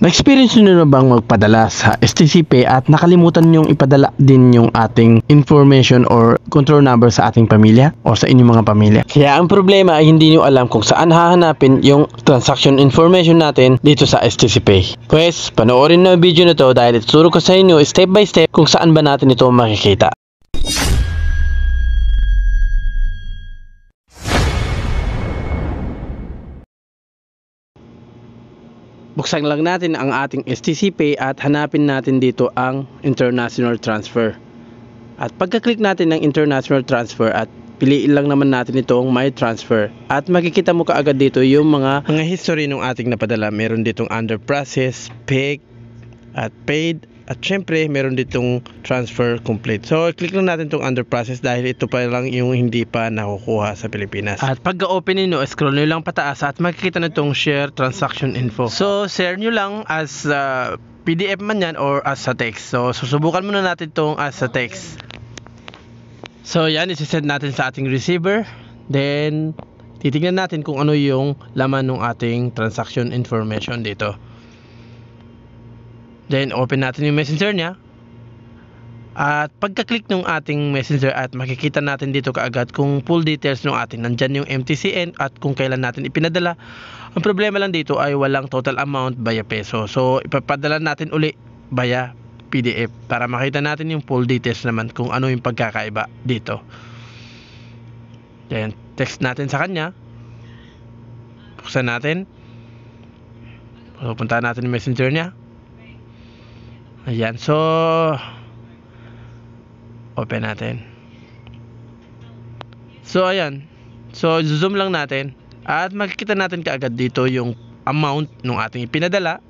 Na-experience nyo na bang magpadala sa STC Pay at nakalimutan nyong ipadala din yung ating information or control number sa ating pamilya o sa inyong mga pamilya? Kaya ang problema ay hindi nyo alam kung saan hahanapin yung transaction information natin dito sa STC Pay. Pues, panoorin na ang video na to dahil ituturo ko sa inyo step by step kung saan ba natin ito makikita. Buksan lang natin ang ating STC Pay at hanapin natin dito ang international transfer. At pagka-click natin ng international transfer at piliin lang naman natin itong my transfer. At makikita mo kaagad dito yung mga history ng ating napadala. Meron ditong under process, pick, at paid. At syempre, meron ditong transfer complete. So, click lang natin itong under process dahil ito pa lang yung hindi pa nakukuha sa Pilipinas. At pagka-open nyo, scroll nyo lang pataas at makikita na itong share transaction info. So, share nyo lang as PDF man yan or as a text. So, susubukan muna natin itong as a text. So, yan, isi-send natin sa ating receiver. Then, titignan natin kung ano yung laman ng ating transaction information dito. Then, open natin yung messenger niya. At pagka-click ng ating messenger at makikita natin dito kaagad kung full details ng ating nandyan yung MTCN at kung kailan natin ipinadala. Ang problema lang dito ay walang total amount via peso. So, ipapadala natin uli via PDF para makita natin yung full details naman kung ano yung pagkakaiba dito. Then, text natin sa kanya. Buksan natin. Pupunta natin yung messenger niya. Ayan, so open natin. So ayan, so zoom lang natin at makikita natin kaagad dito yung amount ng ating ipinadala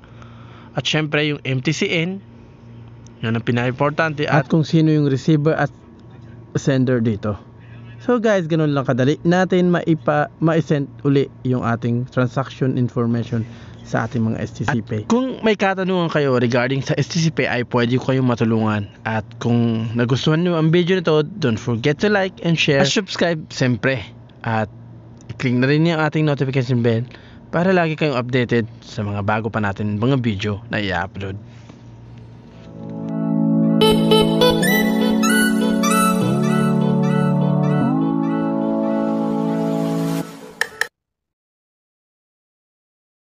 at syempre yung MTCN, yan ang pinaka-importante, at kung sino yung receiver at sender dito. So guys, ganun lang kadali natin ma-send uli yung ating transaction information sa ating mga STC Pay. At kung may katanungan kayo regarding sa STC Pay ay pwede ko kayong matulungan. At kung nagustuhan nyo ang video nito, don't forget to like and share at subscribe siyempre. At i-click na rin yung ating notification bell para lagi kayong updated sa mga bago pa natin mga video na i-upload.